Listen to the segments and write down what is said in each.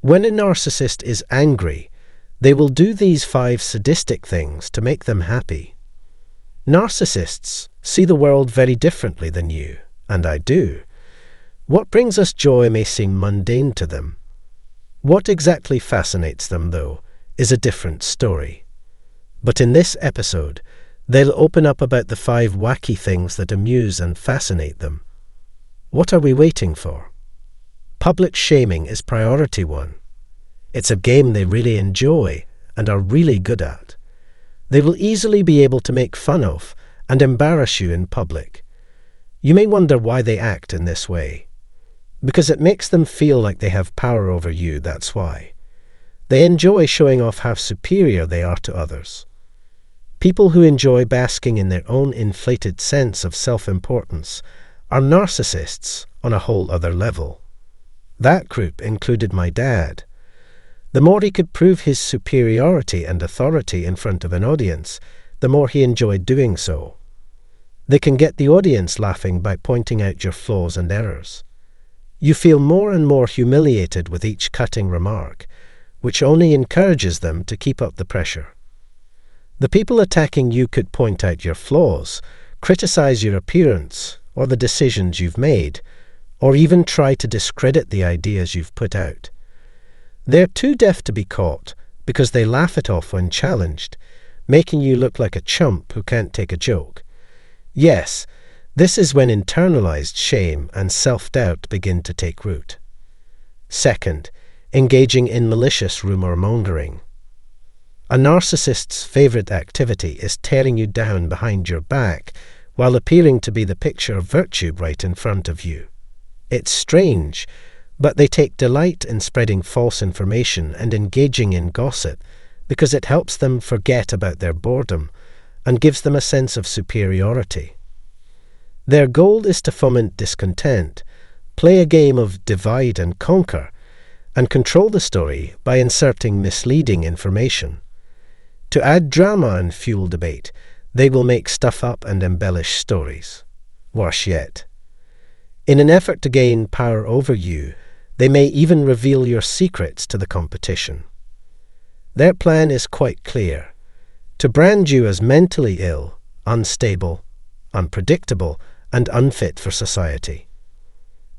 When a narcissist is angry, they will do these 5 sadistic things to make them happy. Narcissists see the world very differently than you, and I do. What brings us joy may seem mundane to them. What exactly fascinates them, though, is a different story. But in this episode, they'll open up about the 5 wacky things that amuse and fascinate them. What are we waiting for? Public shaming is priority 1. It's a game they really enjoy and are really good at. They will easily be able to make fun of and embarrass you in public. You may wonder why they act in this way. Because it makes them feel like they have power over you, that's why. They enjoy showing off how superior they are to others. People who enjoy basking in their own inflated sense of self-importance are narcissists on a whole other level. That group included my dad. The more he could prove his superiority and authority in front of an audience, the more he enjoyed doing so. They can get the audience laughing by pointing out your flaws and errors. You feel more and more humiliated with each cutting remark, which only encourages them to keep up the pressure. The people attacking you could point out your flaws, criticize your appearance or the decisions you've made, or even try to discredit the ideas you've put out. They're too deaf to be caught because they laugh it off when challenged, making you look like a chump who can't take a joke. Yes, this is when internalized shame and self-doubt begin to take root. Second, engaging in malicious rumor-mongering. A narcissist's favorite activity is tearing you down behind your back while appearing to be the picture of virtue right in front of you. It's strange, but they take delight in spreading false information and engaging in gossip because it helps them forget about their boredom and gives them a sense of superiority. Their goal is to foment discontent, play a game of divide and conquer, and control the story by inserting misleading information. To add drama and fuel debate, they will make stuff up and embellish stories. Worse yet, in an effort to gain power over you, they may even reveal your secrets to the competition. Their plan is quite clear: to brand you as mentally ill, unstable, unpredictable, and unfit for society.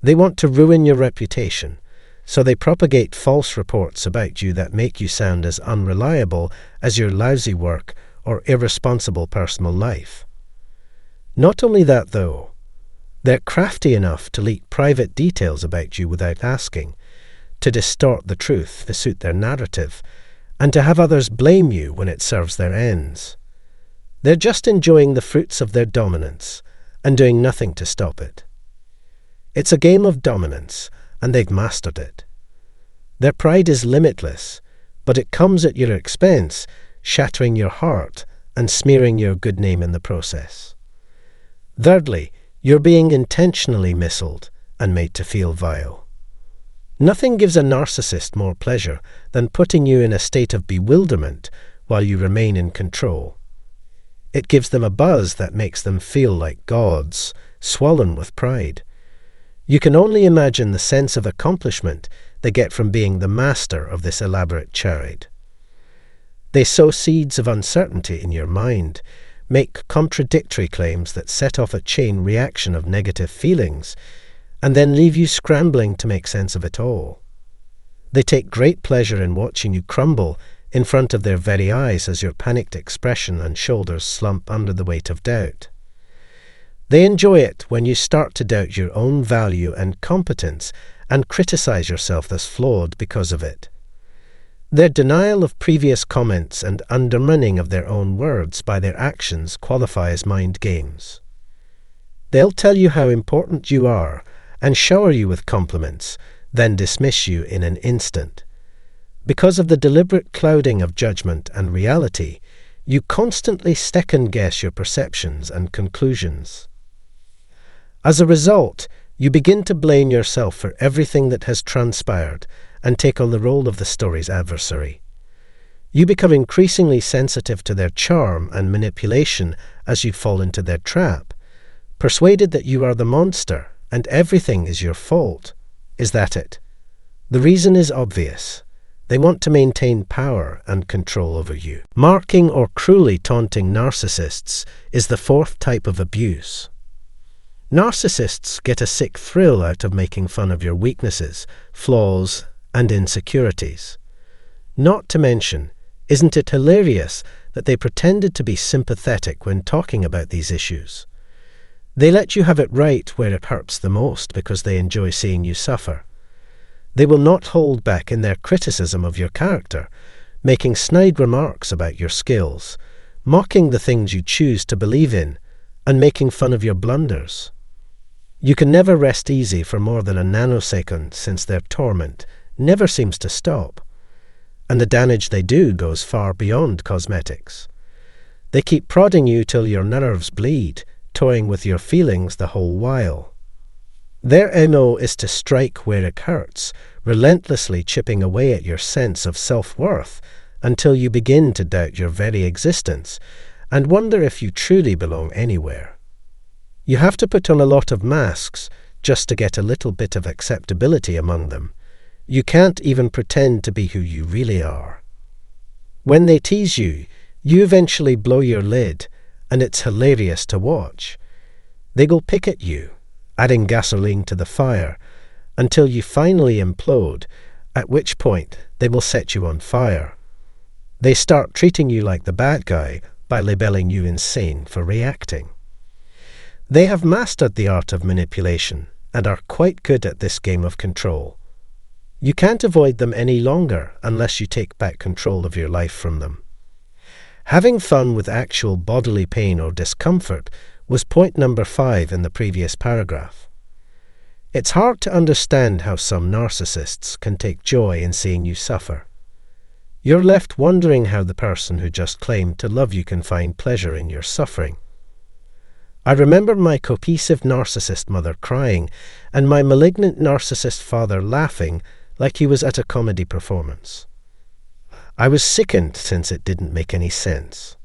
They want to ruin your reputation, so they propagate false reports about you that make you sound as unreliable as your lousy work or irresponsible personal life. Not only that, though, they're crafty enough to leak private details about you without asking, to distort the truth to suit their narrative, and to have others blame you when it serves their ends. They're just enjoying the fruits of their dominance and doing nothing to stop it. It's a game of dominance, and they've mastered it. Their pride is limitless, but it comes at your expense, shattering your heart and smearing your good name in the process. Thirdly, you're being intentionally misled and made to feel vile. Nothing gives a narcissist more pleasure than putting you in a state of bewilderment while you remain in control. It gives them a buzz that makes them feel like gods, swollen with pride. You can only imagine the sense of accomplishment they get from being the master of this elaborate charade. They sow seeds of uncertainty in your mind, make contradictory claims that set off a chain reaction of negative feelings, and then leave you scrambling to make sense of it all. They take great pleasure in watching you crumble in front of their very eyes as your panicked expression and shoulders slump under the weight of doubt. They enjoy it when you start to doubt your own value and competence and criticize yourself as flawed because of it. Their denial of previous comments and undermining of their own words by their actions qualify as mind games. They'll tell you how important you are and shower you with compliments, then dismiss you in an instant. Because of the deliberate clouding of judgment and reality, you constantly second-guess your perceptions and conclusions. As a result, you begin to blame yourself for everything that has transpired and take on the role of the story's adversary. You become increasingly sensitive to their charm and manipulation as you fall into their trap, persuaded that you are the monster and everything is your fault. Is that it? The reason is obvious. They want to maintain power and control over you. Marking or cruelly taunting narcissists is the fourth type of abuse. Narcissists get a sick thrill out of making fun of your weaknesses, flaws, and insecurities. Not to mention, isn't it hilarious that they pretended to be sympathetic when talking about these issues? They let you have it right where it hurts the most because they enjoy seeing you suffer. They will not hold back in their criticism of your character, making snide remarks about your skills, mocking the things you choose to believe in, and making fun of your blunders. You can never rest easy for more than a nanosecond since their torment never seems to stop. And the damage they do goes far beyond cosmetics. They keep prodding you till your nerves bleed, toying with your feelings the whole while. Their MO is to strike where it hurts, relentlessly chipping away at your sense of self-worth until you begin to doubt your very existence and wonder if you truly belong anywhere. You have to put on a lot of masks just to get a little bit of acceptability among them. You can't even pretend to be who you really are. When they tease you, you eventually blow your lid, and it's hilarious to watch. They will pick at you, adding gasoline to the fire, until you finally implode, at which point they will set you on fire. They start treating you like the bad guy by labeling you insane for reacting. They have mastered the art of manipulation and are quite good at this game of control. You can't avoid them any longer unless you take back control of your life from them. Having fun with actual bodily pain or discomfort was point number 5 in the previous paragraph. It's hard to understand how some narcissists can take joy in seeing you suffer. You're left wondering how the person who just claimed to love you can find pleasure in your suffering. I remember my cohesive narcissist mother crying and my malignant narcissist father laughing like he was at a comedy performance. I was sickened since it didn't make any sense.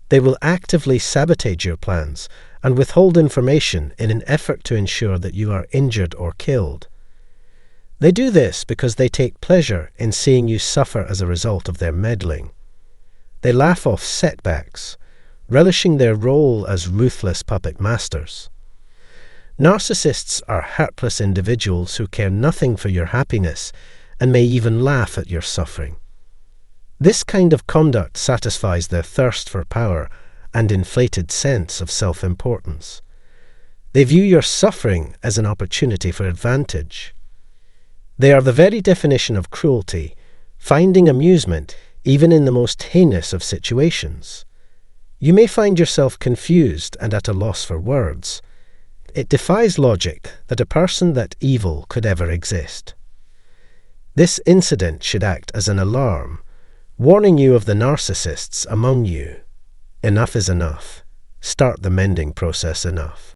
They will actively sabotage your plans and withhold information in an effort to ensure that you are injured or killed. They do this because they take pleasure in seeing you suffer as a result of their meddling. They laugh off setbacks, relishing their role as ruthless puppet masters. Narcissists are heartless individuals who care nothing for your happiness and may even laugh at your suffering. This kind of conduct satisfies their thirst for power and inflated sense of self-importance. They view your suffering as an opportunity for advantage. They are the very definition of cruelty, finding amusement even in the most heinous of situations. You may find yourself confused and at a loss for words. It defies logic that a person that evil could ever exist. This incident should act as an alarm, warning you of the narcissists among you. Enough is enough. Start the mending process enough.